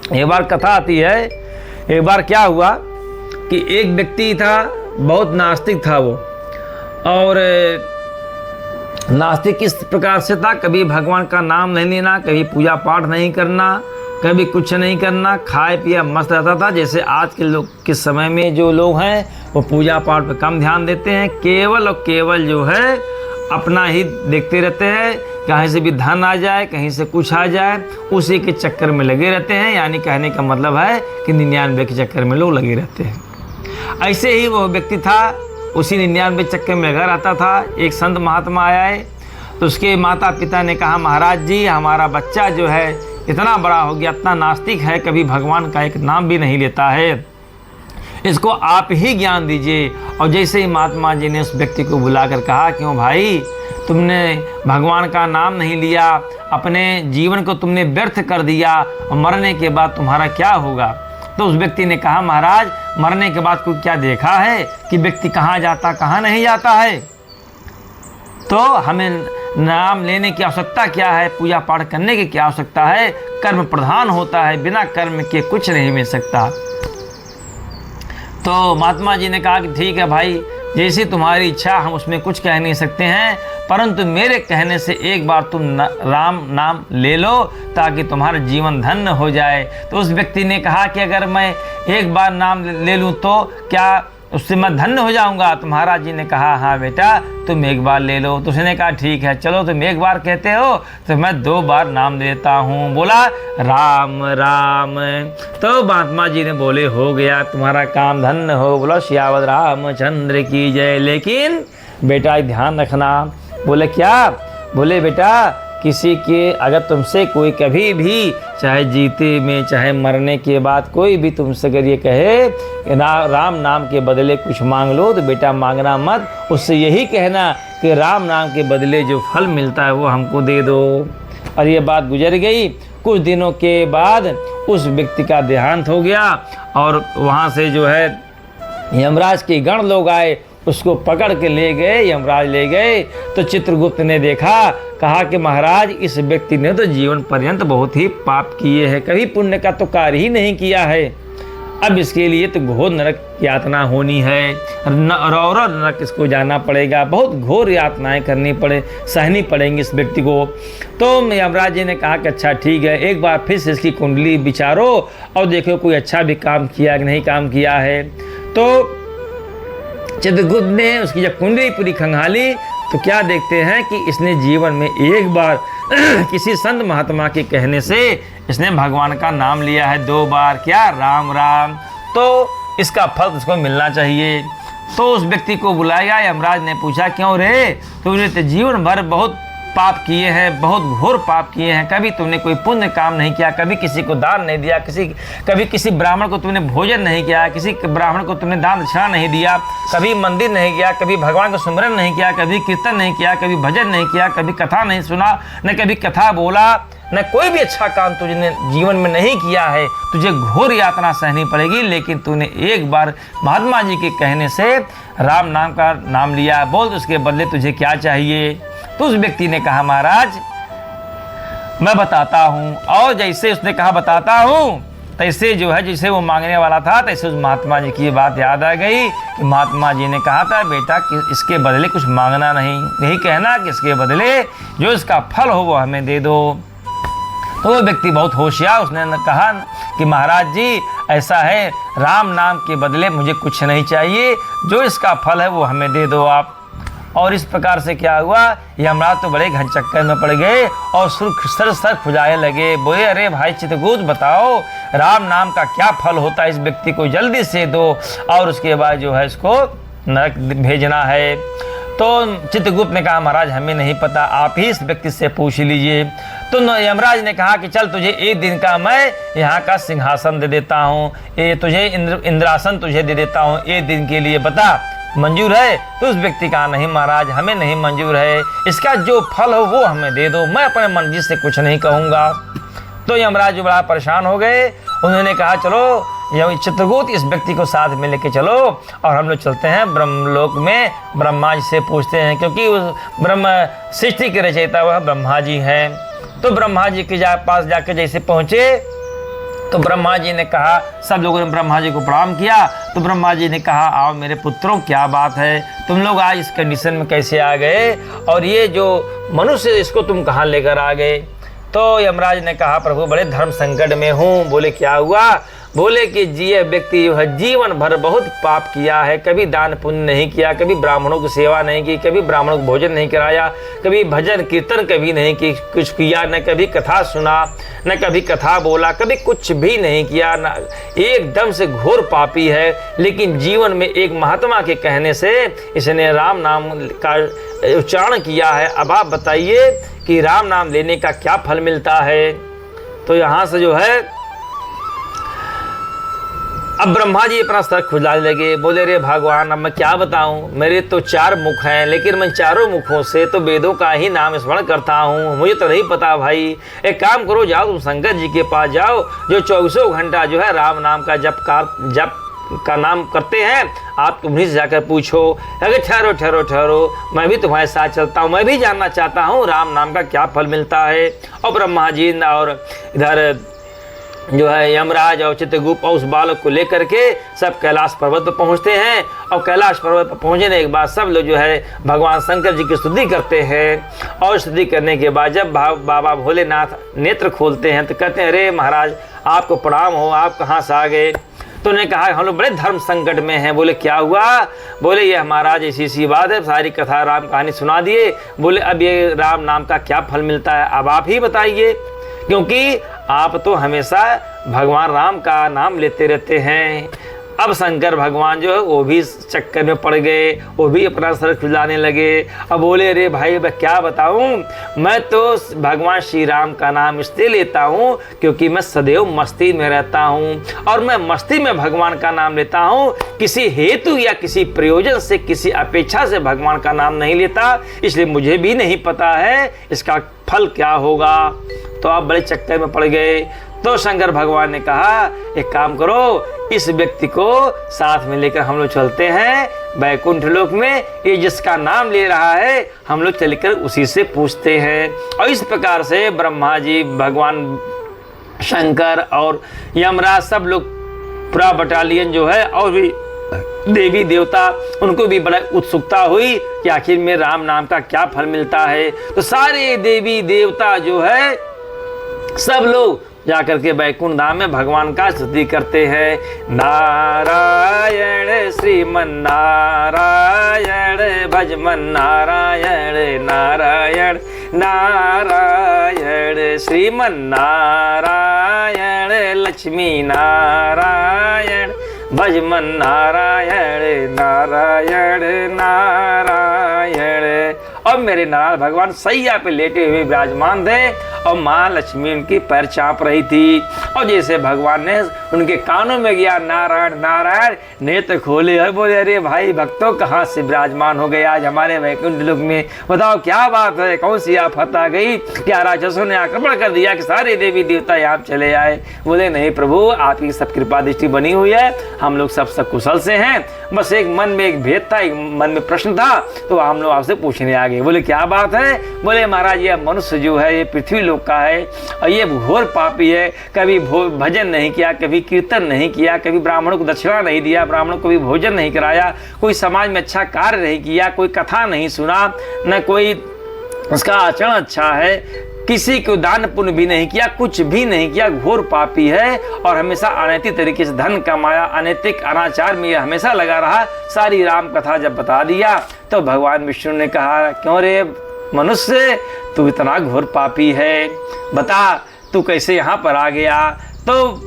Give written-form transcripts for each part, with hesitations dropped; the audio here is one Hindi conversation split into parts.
एक बार कथा आती है, एक बार क्या हुआ कि एक व्यक्ति था, बहुत नास्तिक था वो। और नास्तिक किस प्रकार से था, कभी भगवान का नाम नहीं लेना, कभी पूजा पाठ नहीं करना, कभी कुछ नहीं करना, खाए पिया मस्त रहता था। जैसे आज के लोग के समय में जो लोग हैं वो पूजा पाठ पर कम ध्यान देते हैं, केवल और केवल जो है अपना ही देखते रहते हैं, कहीं से भी धन आ जाए, कहीं से कुछ आ जाए, उसी के चक्कर में लगे रहते हैं। यानी कहने का मतलब है कि 99 के चक्कर में लोग लगे रहते हैं। ऐसे ही वो व्यक्ति था, उसी 99 चक्कर में लगा रहता था। एक संत महात्मा आए तो उसके माता पिता ने कहा, महाराज जी हमारा बच्चा जो है इतना बड़ा हो गया, इतना नास्तिक है, कभी भगवान का एक नाम भी नहीं लेता है, इसको आप ही ज्ञान दीजिए। और जैसे ही महात्मा जी ने उस व्यक्ति को बुलाकर कहा, क्यों भाई तुमने भगवान का नाम नहीं लिया, अपने जीवन को तुमने व्यर्थ कर दिया, और मरने के बाद तुम्हारा क्या होगा? तो उस व्यक्ति ने कहा, महाराज मरने के बाद कोई क्या देखा है कि व्यक्ति कहाँ जाता कहाँ नहीं जाता है? तो हमें नाम लेने की आवश्यकता क्या है, पूजा पाठ करने की क्या आवश्यकता है? कर्म प्रधान होता है, बिना कर्म के कुछ नहीं मिल सकता। तो महात्मा जी ने कहा कि ठीक है भाई, जैसी तुम्हारी इच्छा, हम उसमें कुछ कह नहीं सकते हैं, परंतु मेरे कहने से एक बार तुम राम नाम ले लो ताकि तुम्हारा जीवन धन्य हो जाए। तो उस व्यक्ति ने कहा कि अगर मैं एक बार नाम ले लूँ तो क्या उससे मैं धन्य हो जाऊंगा? तो महाराज जी ने कहा, हाँ बेटा तुम एक बार ले लो। तो उसने कहा ठीक है, चलो तुम एक बार कहते हो तो मैं 2 बार नाम लेता हूँ। बोला राम राम। तो महात्मा जी ने बोले, हो गया, तुम्हारा काम धन्य हो। बोला सियावर रामचंद्र की जय। लेकिन बेटा ध्यान रखना। बोले क्या? बोले बेटा किसी के अगर तुमसे कोई कभी भी, चाहे जीते में चाहे मरने के बाद, कोई भी तुमसे अगर ये कहे कि राम नाम के बदले कुछ मांग लो, तो बेटा मांगना मत, उससे यही कहना कि राम नाम के बदले जो फल मिलता है वो हमको दे दो। और ये बात गुजर गई। कुछ दिनों के बाद उस व्यक्ति का देहांत हो गया और वहाँ से जो है यमराज के गण लोग आए, उसको पकड़ के ले गए, यमराज ले गए। तो चित्रगुप्त ने देखा, कहा कि महाराज इस व्यक्ति ने तो जीवन पर्यंत बहुत ही पाप किए हैं, कभी पुण्य का तो कार्य ही नहीं किया है। अब इसके लिए तो घोर नरक यातना होनी है, और नरक इसको जाना पड़ेगा, बहुत घोर यातनाएं सहनी पड़ेंगी इस व्यक्ति को। तो यमराज जी ने कहा कि अच्छा ठीक है, एक बार फिर से इसकी कुंडली विचारो और देखो कोई अच्छा भी काम किया कि नहीं काम किया है। तो चित्रगुप्त ने उसकी जब कुंडली पूरी खंगाली तो क्या देखते हैं कि इसने जीवन में एक बार किसी संत महात्मा के कहने से इसने भगवान का नाम लिया है 2 बार। क्या? राम राम। तो इसका फल उसको मिलना चाहिए। तो उस व्यक्ति को बुलाया, यमराज ने पूछा, क्यों रे, तूने तो जीवन भर बहुत पाप किए हैं, बहुत घोर पाप किए हैं, कभी तुमने कोई पुण्य काम नहीं किया, कभी किसी को दान नहीं दिया, कभी किसी ब्राह्मण को तुमने भोजन नहीं किया, किसी ब्राह्मण को तुमने दान दक्षिणा नहीं दिया, कभी मंदिर नहीं गया, कभी भगवान का सुमिरन नहीं किया, कभी कीर्तन नहीं किया, कभी भजन नहीं किया, कभी कथा नहीं सुना, न कभी कथा बोला, न कोई भी अच्छा काम तुझने जीवन में नहीं किया है, तुझे घोर यातना सहनी पड़ेगी। लेकिन तूने एक बार महात्मा जी के कहने से राम नाम का नाम लिया, बोल उसके बदले तुझे क्या चाहिए? तो उस व्यक्ति ने कहा, महाराज मैं बताता हूँ। और जैसे उसने कहा बताता हूँ, तैसे जो है जैसे वो मांगने वाला था, तैसे उस महात्मा जी की बात याद आ गई कि महात्मा जी ने कहा था, बेटा कि इसके बदले कुछ मांगना नहीं, यही कहना कि इसके बदले जो इसका फल हो वो हमें दे दो। तो वो व्यक्ति बहुत होशियार, उसने कहा कि महाराज जी ऐसा है, राम नाम के बदले मुझे कुछ नहीं चाहिए, जो इसका फल है वो हमें दे दो आप। और इस प्रकार से क्या हुआ, यमराज तो बड़े घन चक्कर में पड़ गए और सर खुजाए लगे। बोले, अरे भाई चित्रगुप्त बताओ राम नाम का क्या फल होता है, इस व्यक्ति को जल्दी से दो और उसके बाद जो है इसको नरक भेजना है। तो चित्रगुप्त ने कहा, महाराज हमें नहीं पता, आप ही इस व्यक्ति से पूछ लीजिए। तो यमराज ने कहा कि चल तुझे 1 दिन का मैं यहाँ का सिंहासन दे देता हूँ, तुझे इंद्रासन तुझे दे देता हूँ 1 दिन के लिए, बता मंजूर है? तो उस व्यक्ति कहा, नहीं महाराज हमें नहीं मंजूर है, इसका जो फल हो वो हमें दे दो, मैं अपने मर्जी से कुछ नहीं कहूँगा। तो यमराज जो बड़ा परेशान हो गए, उन्होंने कहा चलो चित्रगुप्त इस व्यक्ति को साथ में लेके चलो और हम लोग चलते हैं ब्रह्मलोक में, ब्रह्मा जी से पूछते हैं, क्योंकि उस ब्रह्म सृष्टि के रचयिता वह ब्रह्मा जी हैं। तो ब्रह्मा जी के पास जाके जैसे पहुँचे तो ब्रह्मा जी ने कहा, सब लोगों ने ब्रह्मा जी को प्रणाम किया। तो ब्रह्मा जी ने कहा, आओ मेरे पुत्रों, क्या बात है, तुम लोग आज इस कंडीशन में कैसे आ गए, और ये जो मनुष्य इसको तुम कहाँ लेकर आ गए। तो यमराज ने कहा, प्रभु बड़े धर्म संकट में हूँ। बोले क्या हुआ। बोले कि ये व्यक्ति जो है जीवन भर बहुत पाप किया है, कभी दान पुण्य नहीं किया, कभी ब्राह्मणों की सेवा नहीं की, कभी ब्राह्मणों को भोजन नहीं कराया, कभी भजन कीर्तन कभी नहीं की कुछ किया, न कभी कथा सुना, न कभी कथा बोला, कभी कुछ भी नहीं किया, न एकदम से घोर पापी है। लेकिन जीवन में एक महात्मा के कहने से इसने राम नाम का उच्चारण किया है। अब आप बताइए कि राम नाम लेने का क्या फल मिलता है। तो यहाँ से जो है अब ब्रह्मा जी अपना सर खुजलाने लगे। बोले, रे भगवान, अब मैं क्या बताऊं, मेरे तो 4 मुख हैं, लेकिन मैं चारों मुखों से तो वेदों का ही नाम स्मरण करता हूं, मुझे तो नहीं पता भाई। एक काम करो, जाओ तुम शंकर जी के पास जाओ, जो 24 घंटा जो है राम नाम का जप का नाम करते हैं, आप तुम्हीं से जाकर पूछो। अगर ठहरो ठहरो ठहरो, मैं भी तुम्हारे साथ चलता हूँ, मैं भी जानना चाहता हूँ राम नाम का क्या फल मिलता है। और ब्रह्मा जी और इधर जो है यमराज और चित्रगुप्त और उस बालक को लेकर के सब कैलाश पर्वत पर पहुंचते हैं। और कैलाश पर्वत पर पहुंचने के बाद सब लोग जो है भगवान शंकर जी की स्तुति करते हैं। और स्तुति करने के बाद जब बाबा भोलेनाथ नेत्र खोलते हैं तो कहते हैं, अरे महाराज आपको प्रणाम हो, आप कहाँ से आ गए। तो उन्होंने कहा, हम लोग बड़े धर्म संकट में हैं। बोले क्या हुआ। बोले, ये महाराज ऐसी सी बात है, सारी कथा राम कहानी सुना दिए। बोले, अब ये राम नाम का क्या फल मिलता है, अब आप ही बताइए, क्योंकि आप तो हमेशा भगवान राम का नाम लेते रहते हैं। अब शंकर भगवान जो है वो भी चक्कर में पड़ गए, वो भी अपना सर खुजलाने लगे। अब बोले, अरे भाई मैं क्या बताऊं, मैं तो भगवान श्री राम का नाम इसलिए लेता हूं क्योंकि मैं सदैव मस्ती में रहता हूं, और मैं मस्ती में भगवान का नाम लेता हूं, किसी हेतु या किसी प्रयोजन से, किसी अपेक्षा से भगवान का नाम नहीं लेता, इसलिए मुझे भी नहीं पता है इसका फल क्या होगा। तो आप बड़े चक्कर में पड़ गए। तो शंकर भगवान ने कहा, एक काम करो, इस व्यक्ति को साथ में लेकर हम लोग चलते हैं वैकुंठ लोक में, ये जिसका नाम ले रहा है हम लोग चलकर उसी से पूछते हैं। और इस प्रकार से ब्रह्मा जी, भगवान शंकर और यमराज सब लोग पूरा बटालियन जो है, और भी देवी देवता, उनको भी बड़ा उत्सुकता हुई कि आखिर में राम नाम का क्या फल मिलता है। तो सारे देवी देवता जो है सब लोग जाकर के वैकुंठ धाम में भगवान का स्तुति करते हैं। नारायण श्रीमन नारायण भजमन नारायण नारायण नारायण श्रीमन नारायण लक्ष्मी नारायण भजमन नारायण नारायण नारायण। और मेरे नारायण भगवान सैया पे लेटे हुए विराजमान थे और माँ लक्ष्मी उनकी पैर चाप रही थी। और जैसे भगवान ने उनके कानों में गया नारायण नारायण, नेत्र खोले और बोले, अरे भाई भक्तों कहाँ से विराजमान हो गए आज हमारे वैकुंठ लोक में, बताओ क्या बात है, कौन सी आफत आ गई, क्या राक्षसों ने आक्रमण कर दिया कि सारे देवी देवता यहाँ चले आए। बोले नहीं प्रभु, आपकी सब कृपा दृष्टि बनी हुई है, हम लोग सब कुशल से हैं, बस एक मन में एक भेद था, एक मन में प्रश्न था, तो हम लोग आपसे पूछने आ गए। बोले क्या बात है। बोले महाराज, ये मनुष्य जो है ये पृथ्वी लोक का है और ये घोर पापी है, कभी भजन नहीं किया, कभी कीर्तन नहीं किया, कभी ब्राह्मणों को दक्षिणा नहीं दिया, ब्राह्मणों को भी भोजन नहीं कराया, कोई समाज में अच्छा कार्य नहीं किया, कोई कथा नहीं सुना, न कोई उसका आचरण अच्छा है, किसी को दान पुण्य भी नहीं किया, कुछ भी नहीं किया, घोर पापी है और हमेशा अनैतिक तरीके से धन कमाया, अनैतिक अनाचार में हमेशा लगा रहा। सारी राम कथा जब बता दिया तो भगवान विष्णु ने कहा, क्यों रे मनुष्य, तू इतना घोर पापी है, बता तू कैसे यहाँ पर आ गया। तो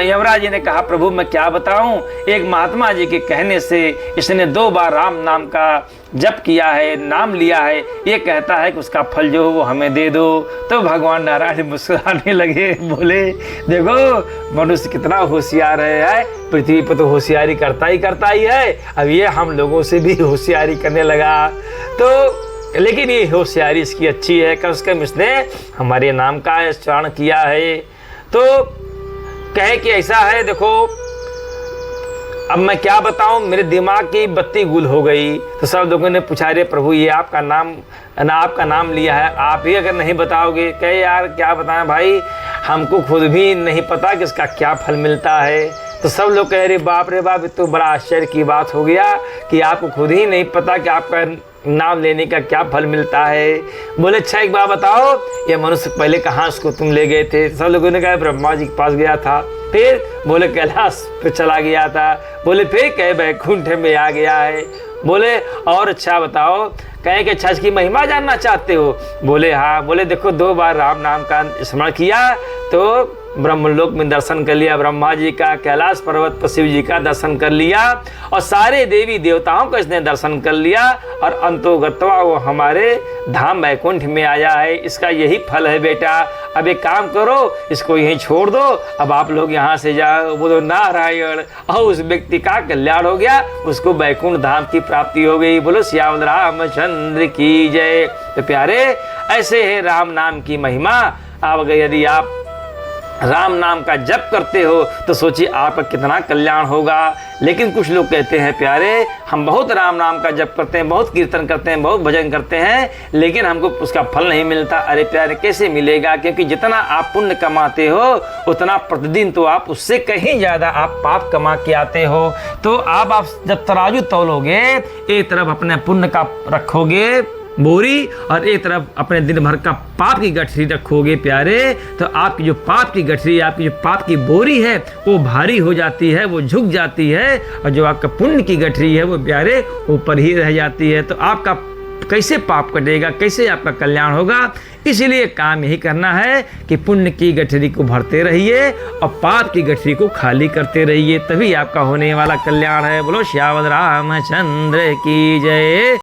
यमराज जी ने कहा, प्रभु मैं क्या बताऊं, एक महात्मा जी के कहने से इसने 2 बार राम नाम का जप किया है, नाम लिया है, ये कहता है कि उसका फल जो हो वो हमें दे दो। तो भगवान नारायण मुस्कुराने लगे, बोले देखो मनुष्य कितना होशियार है, पृथ्वी पर तो होशियारी करता ही है, अब ये हम लोगों से भी होशियारी करने लगा। तो लेकिन ये होशियारी इसकी अच्छी है, कम से कम इसने हमारे नाम का उच्चारण किया है। तो कहे कि ऐसा है, देखो अब मैं क्या बताऊं, मेरे दिमाग की बत्ती गुल हो गई। तो सब लोगों ने पूछा, रे प्रभु ये आपका नाम लिया है, आप ही अगर नहीं बताओगे। कहे यार क्या बताएं भाई, हमको खुद भी नहीं पता कि इसका क्या फल मिलता है। तो सब लोग कह रहे बाप रे बाप, ये तो बड़ा आश्चर्य की बात हो गया कि आपको खुद ही नहीं पता कि आपका नाम लेने का क्या फल मिलता है। बोले अच्छा एक बात बताओ, ये मनुष्य पहले कहाँ उसको तुम ले गए थे। सब लोगों ने कहा ब्रह्मा जी के पास गया था। फिर बोले कैलाश पे चला गया था। बोले फिर कहे वैकुंठ में आ गया है। बोले और अच्छा बताओ, कहे कि अच्छा इसकी महिमा जानना चाहते हो। बोले हाँ। बोले देखो 2 बार राम नाम का स्मरण किया तो ब्रह्मलोक में दर्शन कर लिया ब्रह्मा जी का, कैलाश पर्वत पर शिव जी का दर्शन कर लिया, और सारे देवी देवताओं का इसने दर्शन कर लिया, और अंतोगत्वा वो हमारे धाम वैकुंठ में आया है। इसका यही फल है बेटा। अब एक काम करो, इसको यहीं छोड़ दो, अब आप लोग यहाँ से जाओ। बोलो नारायण। और उस व्यक्ति का कल्याण हो गया, उसको वैकुंठ धाम की प्राप्ति हो गई। बोलो श्याम रामचंद्र की जय। तो प्यारे, ऐसे है राम नाम की महिमा। अब अगर यदि आप राम नाम का जप करते हो तो सोचिए आपका कितना कल्याण होगा। लेकिन कुछ लोग कहते हैं प्यारे, हम बहुत राम नाम का जप करते हैं, बहुत कीर्तन करते हैं, बहुत भजन करते हैं, लेकिन हमको उसका फल नहीं मिलता। अरे प्यारे कैसे मिलेगा? क्योंकि जितना आप पुण्य कमाते हो उतना प्रतिदिन तो आप उससे कहीं ज़्यादा आप पाप कमा के आते हो। तो आप जब तराजू तौलोगे, एक तरफ अपने पुण्य का रखोगे बोरी और एक तरफ अपने दिन भर का पाप की गठरी रखोगे प्यारे, तो आपकी जो पाप की गठरी, आपकी जो पाप की बोरी है वो भारी हो जाती है, वो झुक जाती है, और जो आपका पुण्य की गठरी है वो प्यारे ऊपर ही रह जाती है। तो आपका कैसे पाप कटेगा, कैसे आपका कल्याण होगा? इसीलिए काम यही करना है कि पुण्य की गठरी को भरते रहिए और पाप की गठरी को खाली करते रहिए, तभी आपका होने वाला कल्याण है। बोलो श्याम रामचंद्र की जय।